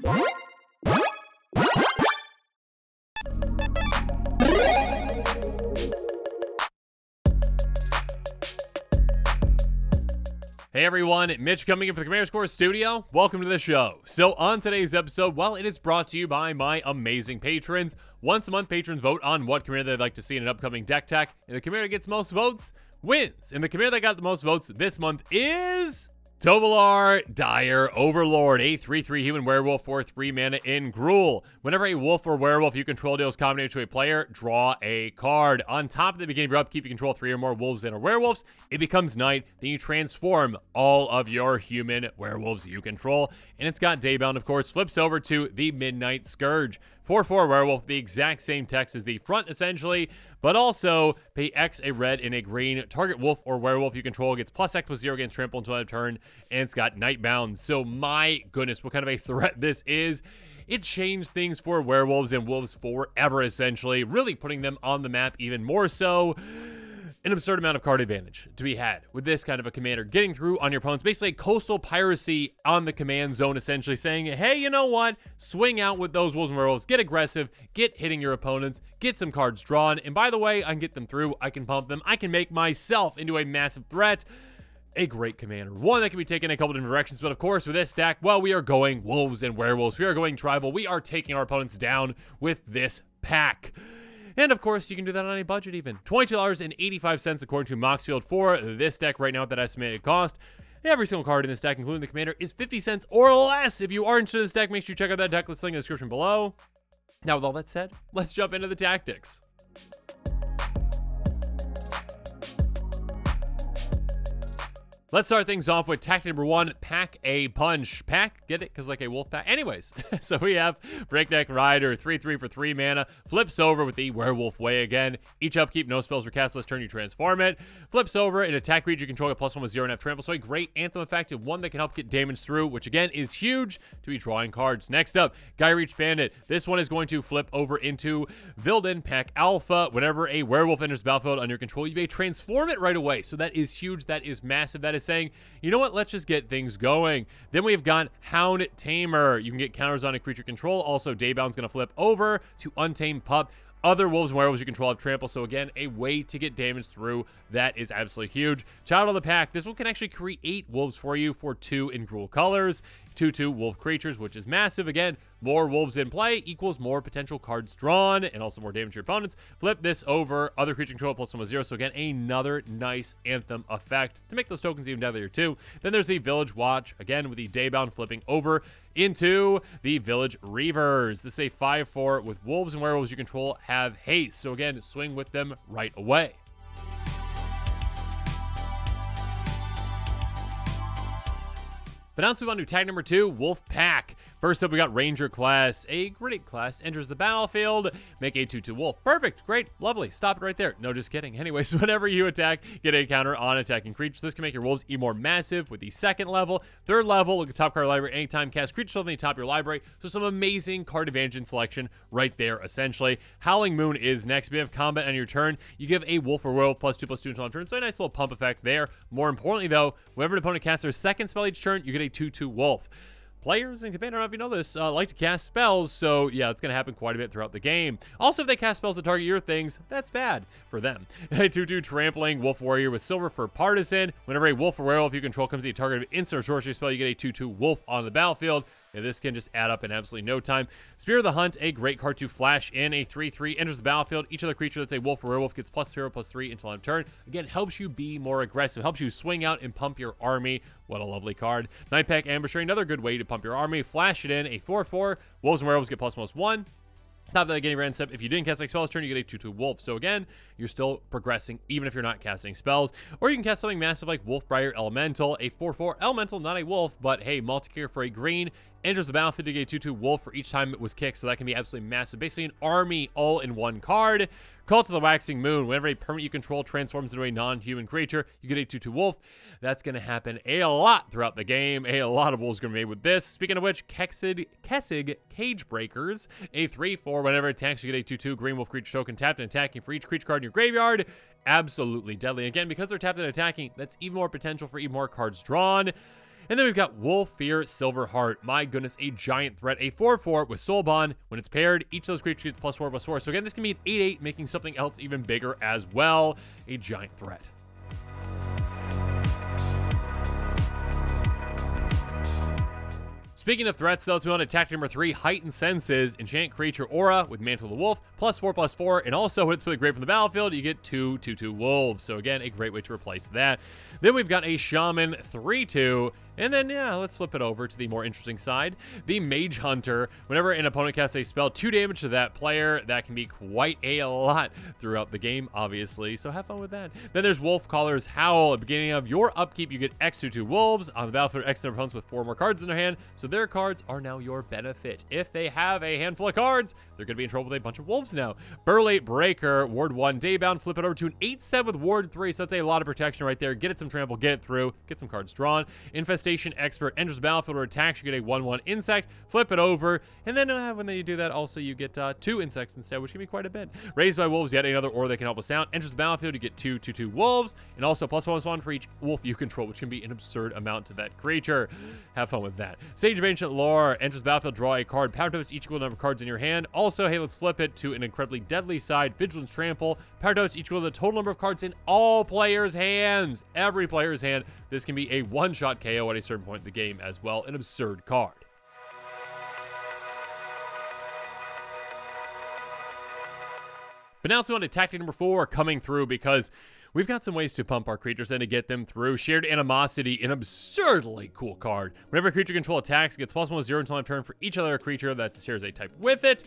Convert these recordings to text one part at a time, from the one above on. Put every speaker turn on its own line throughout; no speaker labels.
Hey everyone, Mitch coming in for the Commander Score Studio. Welcome to the show. So on today's episode, well, it is brought to you by my amazing patrons. Once a month, patrons vote on what commander they'd like to see in an upcoming deck tech, and the commander that gets most votes wins. And the commander that got the most votes this month is Tovolar, Dire, Overlord, a 3/3 human werewolf for 3 mana in Gruul. Whenever a wolf or werewolf you control deals combination to a player, draw a card. On top of the beginning of your upkeep, you control 3 or more wolves and or werewolves. It becomes night, then you transform all of your human werewolves you control. And it's got Daybound, of course, flips over to the Midnight Scourge. 4/4 werewolf, the exact same text as the front, essentially, but also pay X, a red, and a green. Target wolf or werewolf you control gets +X/+0 against trample until end of turn, and it's got Nightbound. So my goodness, what kind of a threat this is. It changed things for werewolves and wolves forever, essentially, really putting them on the map even more so. An absurd amount of card advantage to be had with this kind of a commander. Getting through on your opponents, basically coastal piracy on the command zone, essentially saying, hey, you know what? Swing out with those wolves and werewolves, get aggressive, get hitting your opponents, get some cards drawn, and by the way, I can get them through, I can pump them, I can make myself into a massive threat. A great commander. One that can be taken in a couple different directions, but of course with this stack, well, we are going wolves and werewolves. We are going tribal. We are taking our opponents down with this pack. And of course, you can do that on a budget even. $22.85 according to Moxfield for this deck right now at that estimated cost. Every single card in this deck, including the commander, is 50 cents or less. If you are interested in this deck, make sure you check out that deck list link in the description below. Now, with all that said, let's jump into the tactics. Let's start things off with tactic number 1, Pack a Punch. Pack, get it? Because like a wolf pack. Anyways, so we have Breakneck Rider, 3/3 for 3 mana. Flips over with the Werewolf Way again. Each upkeep, no spells are cast this turn, you transform it. Flips over, an attack creature you control at +1 with 0 and F trample. So a great Anthem effect and one that can help get damage through, which again is huge to be drawing cards. Next up, Gyreach Bandit. This one is going to flip over into Vilden Pack Alpha. Whenever a werewolf enters the battlefield under your control, you may transform it right away. So that is huge, that is massive, that is saying, you know what, let's just get things going. Then we've got Hound Tamer. You can get counters on a creature control. Also, Daybound's going to flip over to Untamed Pup. Other wolves and werewolves you control have trample, so again, a way to get damage through. That is absolutely huge. Child of the Pack. This one can actually create wolves for you for 2 in Gruul colors. 2/2 wolf creatures, which is massive. Again, more wolves in play equals more potential cards drawn and also more damage to your opponents. Flip this over. Other creature control +1 with 0. So again, another nice Anthem effect to make those tokens even deadlier too. Then there's the Village Watch, again with the Daybound flipping over into the Village Reavers. This is a 5/4 with wolves and werewolves you control have haste. So again, swing with them right away. But now let's move on to tag number 2, Wolf Pack. First up, we got Ranger class. A great class enters the battlefield. Make a 2/2 wolf. Perfect. Great. Lovely. Stop it right there. No, just kidding. Anyways, whenever you attack, get a counter on attacking creatures. This can make your wolves even more massive with the 2nd level. 3rd level, look at top card library. Anytime cast creatures on the top of your library. So some amazing card advantage and selection right there, essentially. Howling Moon is next. If you have combat on your turn, you give a wolf or werewolf +2/+2 until end of turn. So a nice little pump effect there. More importantly, though, whenever an opponent casts their 2nd spell each turn, you get a 2/2 wolf. Players and commander, I don't know if you know this, like to cast spells, so yeah, it's going to happen quite a bit throughout the game. Also, if they cast spells that target your things, that's bad for them. A 2/2 Trampling Wolf Warrior with silver for Partisan. Whenever a wolf or werewolf you control comes to the target of an instant or sorcery spell, you get a 2/2 wolf on the battlefield. And this can just add up in absolutely no time. Spear of the Hunt, a great card to flash in. A 3/3 enters the battlefield. Each other creature that's a wolf or werewolf gets +0/+3 until end of turn. Again, helps you be more aggressive. Helps you swing out and pump your army. What a lovely card. Nightpack Ambusher, another good way to pump your army. Flash it in. A 4/4. Wolves and werewolves get +1/+1. Top of that getting random step. If you didn't cast like spells turn, you get a 2/2 wolf. So again, you're still progressing even if you're not casting spells. Or you can cast something massive like Wolfbriar Elemental, a 4/4 elemental, not a wolf, but hey, multi-kicker for a green. Enters the battlefield to get a 2/2 wolf for each time it was kicked, so that can be absolutely massive. Basically an army all in one card. Cult of the Waxing Moon. Whenever a permanent you control transforms into a non-human creature, you get a 2/2 wolf. That's going to happen a lot throughout the game. A lot of wolves are going to be made with this. Speaking of which, Kessig Cage Breakers. A 3/4. Whenever it attacks, you get a 2/2 green wolf creature token tapped and attacking for each creature card in your graveyard. Absolutely deadly. Again, because they're tapped and attacking, that's even more potential for even more cards drawn. And then we've got Wolf Fear Silverheart. My goodness, a giant threat. A 4/4 with Soul Bond. When it's paired, each of those creatures gets +4/+4. So again, this can be an 8/8, making something else even bigger as well. A giant threat. Speaking of threats, though, let's move on to tactic number 3, Heightened Senses. Enchant creature aura with Mantle of the Wolf, +4/+4, and also when it's put great from the battlefield, you get 2/2/2 wolves. So again, a great way to replace that. Then we've got a Shaman 3/2, and then, yeah, let's flip it over to the more interesting side. The Mage Hunter. Whenever an opponent casts a spell, 2 damage to that player. That can be quite a lot throughout the game, obviously, so have fun with that. Then there's Wolf Caller's Howl. At the beginning of your upkeep, you get X/2/2 wolves. On the battlefield, X number of opponents with 4 more cards in their hand, so their cards are now your benefit. If they have a handful of cards, they're going to be in trouble with a bunch of wolves now. Burlate Breaker, Ward 1, Daybound, flip it over to an 8/7 with Ward 3, so that's a lot of protection right there. Get it some trample, get it through, get some cards drawn. Infestation Expert enters the battlefield or attacks, you get a 1/1 insect, flip it over, and then when you do that, also you get 2 insects instead, which can be quite a bit. Raised by Wolves, yet another aura that can help us out. Enters the battlefield, you get 2/2/2 wolves, and also +1/+1 for each wolf you control, which can be an absurd amount to that creature. Have fun with that. Sage of Ancient Lore, enters the battlefield, draw a card, power toast each equal number of cards in your hand. Also, hey, let's flip it to an incredibly deadly side, Vigilance Trample, power toast each equal to the total number of cards in all players' hands. Every player's hand. This can be a one-shot KO at a certain point in the game as well. An absurd card. But now let's go on to tactic number 4, coming through, because we've got some ways to pump our creatures and to get them through. Shared Animosity, an absurdly cool card. Whenever a creature control attacks, it gets +1/+0 until end of turn for each other creature that shares a type with it.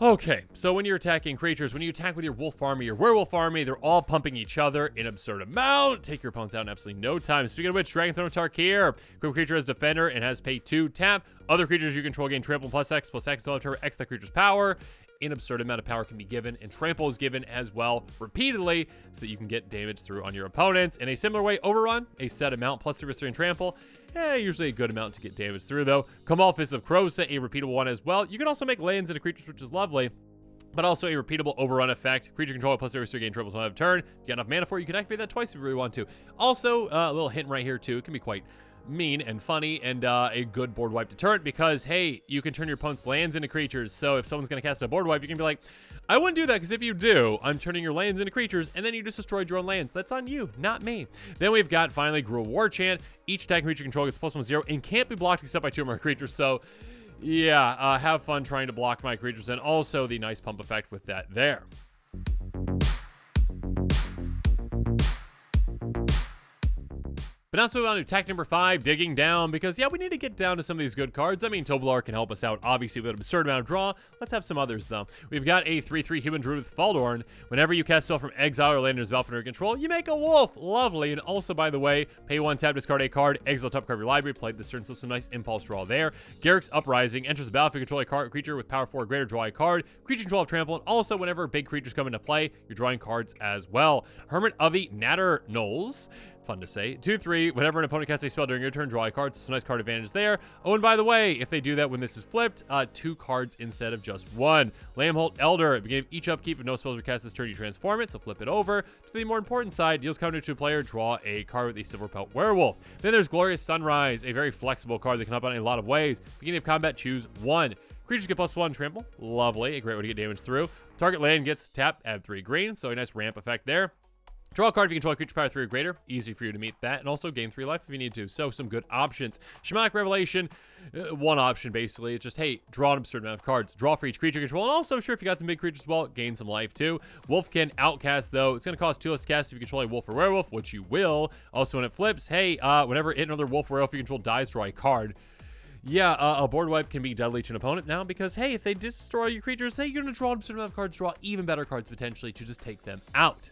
Okay, so when you're attacking creatures, when you attack with your Wolf Army, your Werewolf Army, they're all pumping each other in absurd amount. Take your opponents out in absolutely no time. Speaking of which, Dragon Throne of Tarkir. Quick creature has Defender and has pay 2 tap. Other creatures you control gain trample +X until after X that creature's power. An absurd amount of power can be given, and trample is given as well repeatedly so that you can get damage through on your opponents. In a similar way, Overrun, a set amount +3/3 and trample. Usually a good amount to get damage through, though. Kamal Fist of Krosa, a repeatable one as well. You can also make lands into creatures, which is lovely, but also a repeatable Overrun effect. Creature control +3/3 gain trample until end of turn. If you got enough mana for it, you can activate that twice if you really want to. Also, a little hint right here, too. It can be quite mean and funny and a good board wipe deterrent because, hey, you can turn your opponent's lands into creatures. So if someone's going to cast a board wipe, you can be like, I wouldn't do that because if you do, I'm turning your lands into creatures and then you just destroyed your own lands. That's on you, not me. Then we've got, finally, Gruul War Chant. Each attack creature control gets +1/+0 and can't be blocked except by 2 or more creatures. So, yeah, have fun trying to block my creatures, and also the nice pump effect with that there. But now let's move on to tactic number 5, digging down, because, yeah, we need to get down to some of these good cards. I mean, Tovolar can help us out, obviously, with an absurd amount of draw. Let's have some others, though. We've got a 3/3 Human Druid with Faldorn. Whenever you cast a spell from exile or land in his battlefield under control, you make a wolf. Lovely. And also, by the way, pay 1 tap, discard a card, exile top card of your library, play this turn, so some nice impulse draw there. Garruk's Uprising, enters the battlefield, control a creature with power 4 or greater, draw a card. Creature control of trample, and also, whenever big creatures come into play, you're drawing cards as well. Hermit of the Natter Knolls. Fun to say. 2/3, whenever an opponent casts a spell during your turn, draw a card. So nice card advantage there. Oh, and by the way, if they do that when this is flipped, 2 cards instead of just 1. Lambholt Elder. At the beginning of each upkeep, if no spells are cast this turn, you transform it. So flip it over. To the more important side, deals counter to a player, draw a card with a Silver Pelt Werewolf. Then there's Glorious Sunrise, a very flexible card that can help out in a lot of ways. Beginning of combat, choose 1. Creatures get +1 trample. Lovely. A great way to get damage through. Target land gets tapped, add 3 green. So a nice ramp effect there. Draw a card if you control a creature power 3 or greater. Easy for you to meet that. And also gain 3 life if you need to. So some good options. Shamanic Revelation, one option basically. It's just, hey, draw an absurd amount of cards. Draw for each creature control. And also, sure, if you got some big creatures as well, gain some life too. Wolfkin Outcast, though. It's going to cost 2 less to cast if you control a wolf or werewolf, which you will. Also, when it flips, hey, whenever it another wolf or werewolf you control dies, draw a card. Yeah, a board wipe can be deadly to an opponent now because, hey, if they destroy your creatures, hey, you're going to draw an absurd amount of cards, draw even better cards potentially to just take them out.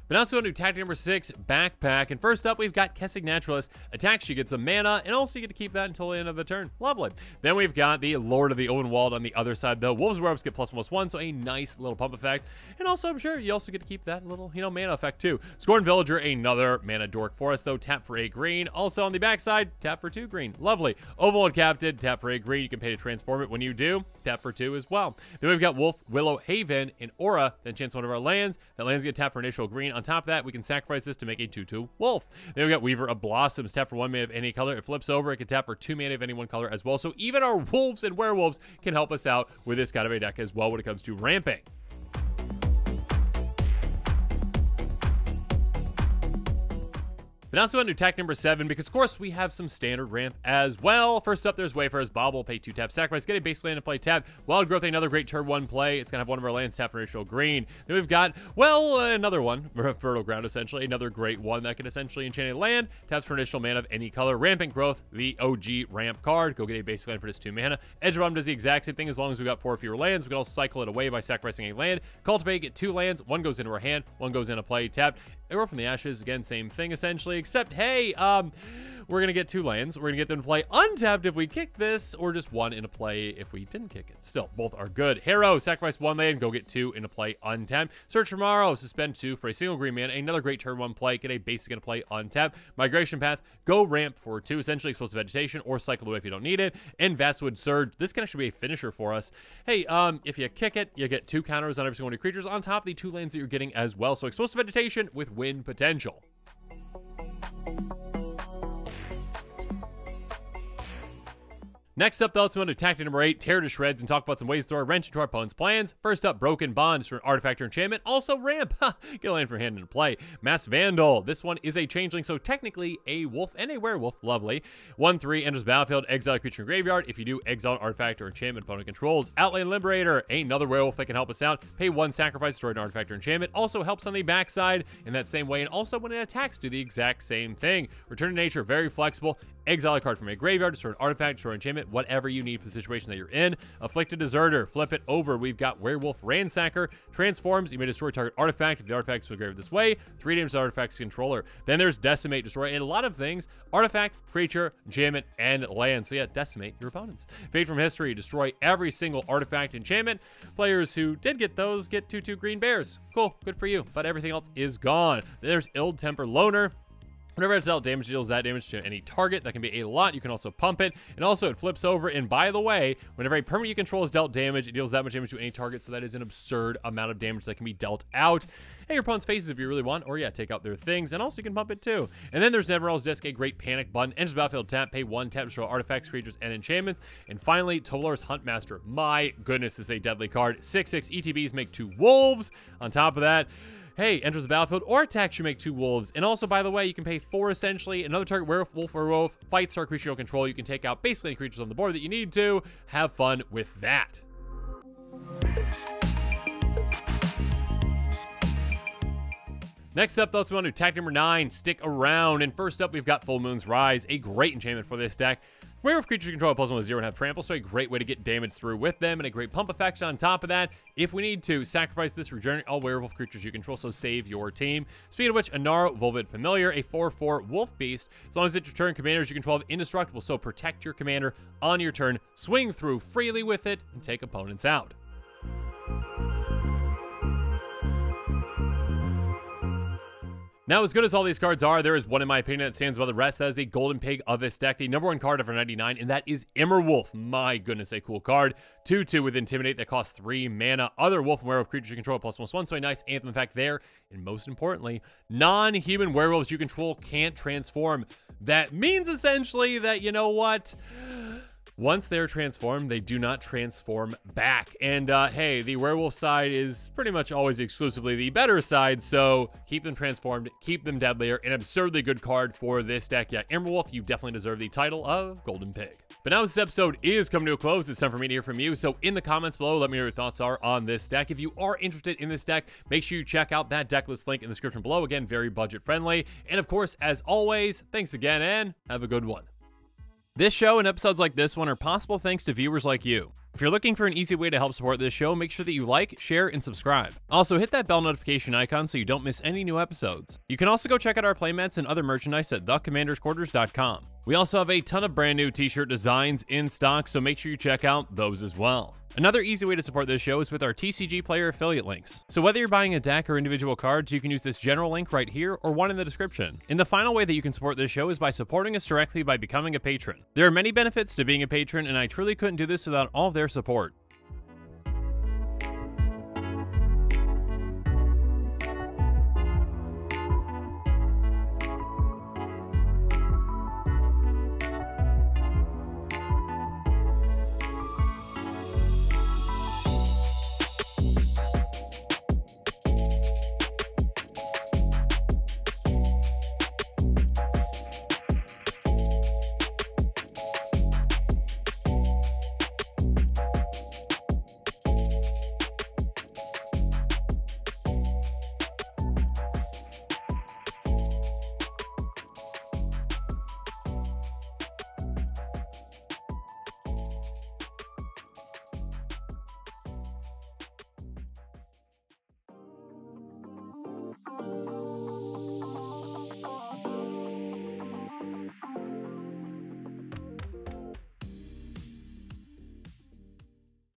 But now let's go to tactic number 6, Backpack. And first up, we've got Kessig Naturalist. Attacks, you get some mana, and also you get to keep that until the end of the turn. Lovely. Then we've got the Lord of the Overlord on the other side, though. Wolves Werewolves get +1/+1, so a nice little pump effect. And also, I'm sure you also get to keep that little, mana effect, too. Scorn Villager, another mana dork for us, though. Tap for 8 green. Also on the backside, tap for 2 green. Lovely. Overlord Captain, tap for 8 green. You can pay to transform it. When you do, tap for 2 as well. Then we've got Wolf, Willow, Haven, and Aura. Then chance one of our lands. That lands get tapped for initial green. On top of that, we can sacrifice this to make a 2/2 wolf. Then we got Weaver of Blossoms, tap for 1 mana of any color. It flips over. It can tap for 2 mana of any one color as well. So even our wolves and werewolves can help us out with this kind of a deck as well when it comes to ramping. But now let's go on to attack number 7, because of course we have some standard ramp as well. First up, there's Wayfarer's Bauble, pay 2 tap, sacrifice, get a base land and play tap. Wild Growth, another great turn 1 play. It's gonna have one of our lands tap for initial green. Then we've got, well, another one, Fertile Ground essentially, another great one that can essentially enchant a land, taps for initial mana of any color. Rampant Growth, the OG ramp card. Go get a base land for this 2 mana. Edge of Autumn does the exact same thing as long as we got 4 or fewer lands. We can also cycle it away by sacrificing a land. Cultivate, get 2 lands, 1 goes into our hand, 1 goes into play, tapped. Arrow from the Ashes, again, same thing essentially, except, hey, we're going to get 2 lands. We're going to get them to play untapped if we kick this, or just 1 into play if we didn't kick it. Still, both are good. Harrow, sacrifice 1 land, go get 2 into play untapped. Search for Tomorrow, suspend 2 for a single green mana. Another great turn 1 play, get a basic into play untapped. Migration Path, go ramp for 2, essentially Explosive Vegetation, or cycle away if you don't need it. And Vastwood Surge, this can actually be a finisher for us. Hey, if you kick it, you get 2 counters on every single one of your creatures on top of the 2 lands that you're getting as well. So Explosive Vegetation with win potential. Next up, though, let's move on to tactic number 8, Tear to Shreds, and talk about some ways to throw a wrench into our opponent's plans. First up, Broken Bond for an artifact or enchantment. Also ramp. Get a land for hand into play. Masked Vandal. This one is a changeling, so technically a wolf and a werewolf. Lovely. 1/3 enters battlefield, exile a creature in graveyard. If you do, exile an artifact or enchantment opponent controls. Outland Liberator. Another werewolf that can help us out. Pay 1 sacrifice, destroy an artifact or enchantment. Also helps on the backside in that same way, and also when it attacks, do the exact same thing. Return to Nature, very flexible. Exile a card from a graveyard, destroy an artifact, destroy an enchantment, whatever you need for the situation that you're in. Afflicted Deserter, flip it over. We've got Werewolf Ransacker, transforms. You may destroy target artifact if the artifact is graveyard this way. 3 damage to artifact's controller. Then there's Decimate, destroy a lot of things: artifact, creature, enchantment, and land. So yeah, decimate your opponents. Fade from History, destroy every single artifact, enchantment. Players who did get those get 2/2 green bears. Cool, good for you, but everything else is gone. Then there's Ill Temper Loner. Whenever it's dealt damage, it deals that damage to any target. That can be a lot. You can also pump it. And also, it flips over. And by the way, whenever a permanent you control is dealt damage, it deals that much damage to any target. So that is an absurd amount of damage that can be dealt out. Hey, your opponent's faces if you really want. Or yeah, take out their things. And also, you can pump it too. And then there's Neverell's Disc, a great panic button. Enters the battlefield, tap, pay 1, tap, destroy artifacts, creatures, and enchantments. And finally, Tovolar's Huntmaster. My goodness, this is a deadly card. 6/6 ETBs make 2 wolves. On top of that, hey, enters the battlefield or attacks, you make 2 wolves. And also, by the way, you can pay 4 essentially. Another target, werewolf, wolf, or wolf, fights our creature you control. You can take out basically any creatures on the board that you need to. Have fun with that. Next up, let's move on to tactic number 9, Stick Around. And first up, we've got Full Moon's Rise, a great enchantment for this deck. Werewolf creatures control +1 with 0 and have trample, so a great way to get damage through with them, and a great pump effect on top of that. If we need to, sacrifice this, regenerate all werewolf creatures you control, so save your team. Speaking of which, Anaro Volvid Familiar, a 4/4 wolf beast. As long as it's your turn, commanders you control have indestructible, so protect your commander on your turn, swing through freely with it, and take opponents out. Now, as good as all these cards are, there is one, in my opinion, that stands above the rest. That is the Golden Pig of this deck, the #1 card of our 99, and that is Immerwolf. My goodness, a cool card. 2/2 with Intimidate that costs 3 mana. Other wolf and werewolf creatures you control +1/+1, so a nice anthem effect there. And most importantly, non-human werewolves you control can't transform. That means essentially that, you know what? Once they're transformed, they do not transform back. And hey, the werewolf side is pretty much always exclusively the better side, so keep them transformed, keep them deadlier. An absurdly good card for this deck. Yeah, Immerwolf, you definitely deserve the title of Golden Pig. But now this episode is coming to a close. It's time for me to hear from you. So in the comments below, let me know your thoughts are on this deck. If you are interested in this deck, make sure you check out that deck list link in the description below. Again, very budget friendly. And of course, as always, thanks again and have a good one. This show and episodes like this one are possible thanks to viewers like you. If you're looking for an easy way to help support this show, make sure that you like, share, and subscribe. Also, hit that bell notification icon so you don't miss any new episodes. You can also go check out our playmats and other merchandise at thecommandersquarters.com. We also have a ton of brand new t-shirt designs in stock, so make sure you check out those as well. Another easy way to support this show is with our TCG Player affiliate links. So whether you're buying a deck or individual cards, you can use this general link right here or one in the description. And the final way that you can support this show is by supporting us directly by becoming a patron. There are many benefits to being a patron, and I truly couldn't do this without all of their support.